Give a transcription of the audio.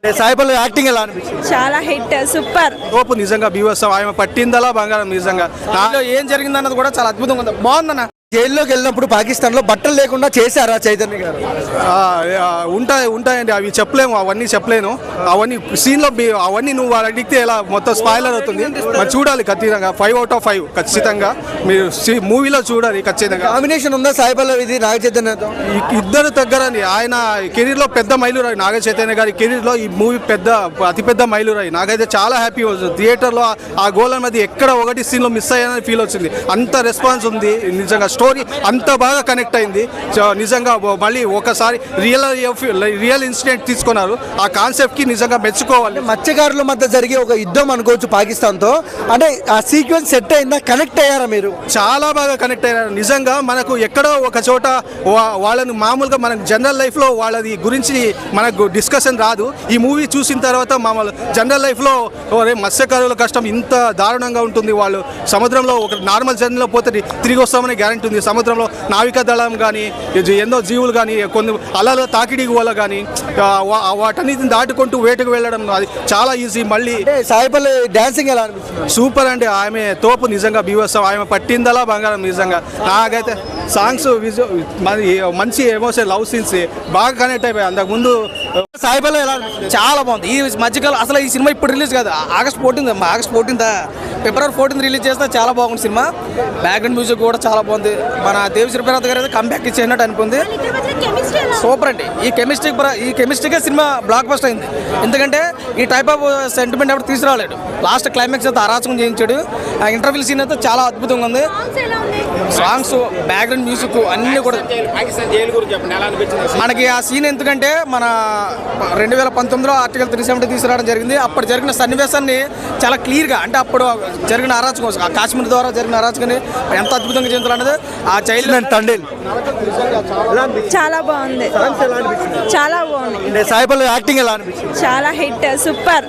Sai Pallavi acting ఎలా అనిపించింది? చాలా హిట్, సూపర్. తోపు నిజంగా బీవత్సం. ఆయన పట్టిందలా బంగారం నిజంగా. నాలో ఏం జరిగిందన్నది కూడా చాలా అద్భుతంగా ఉంది. బాగుందన్న. జైల్లోకి వెళ్ళినప్పుడు పాకిస్తాన్ లో బట్టలు లేకుండా చేశారా చైతన్య గారు? ఉంటాయండి, అవి చెప్పలేము, అవన్నీ చెప్పలేను. అవన్నీ సీన్లో అవన్నీ నువ్వు అడిగితే ఎలా మొత్తం స్పాయిలర్ అవుతుంది. మరి చూడాలి ఖచ్చితంగా. 5/5 ఖచ్చితంగా మీరు మూవీలో చూడాలి ఖచ్చితంగా. కాంబినేషన్ ఉందా సాయి పల్లవిది నాగ చైతన్యతో? ఇద్దరు దగ్గరని ఆయన కెరీర్ లో పెద్ద మైలురాయి. నాగ చైతన్య గారి కెరీర్ లో ఈ మూవీ అతిపెద్ద మైలురాయి. నాకైతే చాలా హ్యాపీ వచ్చింది. థియేటర్ లో ఆ గోళం మధ్య ఎక్కడ ఒకటి సీన్ లో మిస్ అయ్యానని ఫీల్ వచ్చింది. అంత రెస్పాన్స్ ఉంది నిజంగా. స్టోరీ అంత బాగా కనెక్ట్ అయింది నిజంగా. మళ్ళీ ఒకసారి రియల్ ఇన్సిడెంట్ తీసుకున్నారు. ఆ కాన్సెప్ట్ కి నిజంగా మెచ్చుకోవాలి. మత్స్యకారుల మధ్య జరిగే ఒక యుద్ధం అనుకోవచ్చు పాకిస్తాన్ తో. అంటే ఆ సీక్వెన్స్ సెట్ అయిందా? కనెక్ట్ అయ్యారా మీరు? చాలా బాగా కనెక్ట్ అయ్యారు నిజంగా. మనకు ఎక్కడో ఒక చోట వాళ్ళని మామూలుగా మనకు జనరల్ లైఫ్ లో వాళ్ళది గురించి మనకు డిస్కషన్ రాదు. ఈ మూవీ చూసిన తర్వాత మామూలు జనరల్ లైఫ్ లో మత్స్యకారుల కష్టం ఇంత దారుణంగా ఉంటుంది. వాళ్ళు సముద్రంలో ఒక నార్మల్ జర్నీలో పోతే తిరిగి వస్తామని గ్యారంటీ ఉంది. సముద్రంలో నావికా దళం కానీ ఎన్నో జీవులు కానీ కొన్ని అలల తాకిడి వల్ల కానీ వాటన్నిటిని దాటుకుంటూ వేటకు వెళ్ళడం అది చాలా ఈజీ. మళ్ళీ సాయి పల్లవి డాన్సింగ్ ఎలా అనిపిస్తుంది? సూపర్ అండి. ఆమె తోపు నిజంగా బీవత్సం. ఆమె పట్టిందలా బంగారం నిజంగా. నాకైతే సాంగ్స్ మంచి ఎమోషన్ లవ్ సీన్స్ బాగా కనెక్ట్ అయిపోయాయి. అంతకుముందు సాయి పల్లవి ఎలా అనిపిస్తుంది? చాలా బాగుంది. ఈ మధ్యకాలం అసలు ఈ సినిమా ఇప్పుడు రిలీజ్ కాదు, ఆగస్ట్ 14 ఫిబ్రవరి 14 రిలీజ్ చేస్తే చాలా బాగుంది సినిమా. బ్యాక్గ్రౌండ్ మ్యూజిక్ కూడా చాలా బాగుంది. మన దేవిశ్రీ ప్రసాద్ గారు అయితే కంబ్యాక్ ఇచ్చేసినట్టు అనిపింది. సూపర్ అండి. ఈ కెమిస్ట్రీకే సినిమా బ్లాక్ బస్టర్ అయింది. ఎందుకంటే ఈ టైప్ ఆఫ్ సెంటిమెంట్ ఎవరు తీసుకురాలేడు. లాస్ట్ క్లైమాక్స్ అయితే అరాచకం చేయించాడు. ఆ ఇంటర్వ్యూ సీన్ అయితే చాలా అద్భుతంగా ఉంది. సాంగ్స్, బ్యాక్గ్రౌండ్ మ్యూజిక్ అన్నీ కూడా. మనకి ఆ సీన్ ఎందుకంటే మన 2019లో ఆర్టికల్ 370 తీసుకురావడం జరిగింది. అప్పుడు జరిగిన సన్నివేశాన్ని చాలా క్లియర్గా, అంటే అప్పుడు జరిగిన అరాచకం, కాశ్మీర్ ద్వారా జరిగిన అరాచకాన్ని ఎంత అద్భుతంగా చేయించాలనేది ఆ చైల్డ్ తండ్రి. చాలా బాగుంది, చాలా బాగుంది. సాయి పల్లవి యాక్టింగ్ ఎలా అనిపించింది? చాలా హిట్, సూపర్.